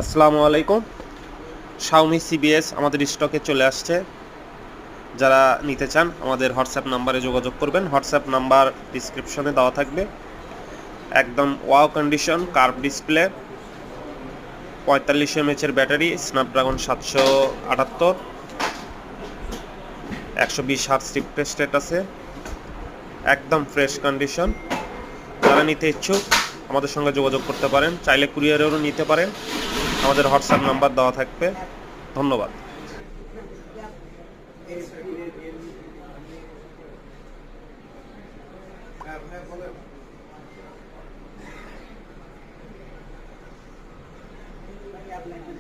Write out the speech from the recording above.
আসসালামু আলাইকুম। Xiaomi CBS আমাদের স্টকে চলে আসছে। যারা নিতে চান আমাদের হোয়াটসঅ্যাপ নাম্বারে যোগাযোগ করবেন। হোয়াটসঅ্যাপ নাম্বার ডেসক্রিপশনে দেওয়া থাকবে। একদম wow condition, curve display, ৪৫ mAh এর battery, Snapdragon ৭৭৮, ১২০ hertz refresh rate আছে। একদম ফ্রেশ কন্ডিশন। যারা নিতে ইচ্ছুক আমাদের সঙ্গে যোগাযোগ করতে পারেন। চাইলে কুরিয়ারেরও নিতে পারেন। আমাদের হোয়াটসঅ্যাপ নাম্বার দেওয়া থাকবে। ধন্যবাদ। আপনাকে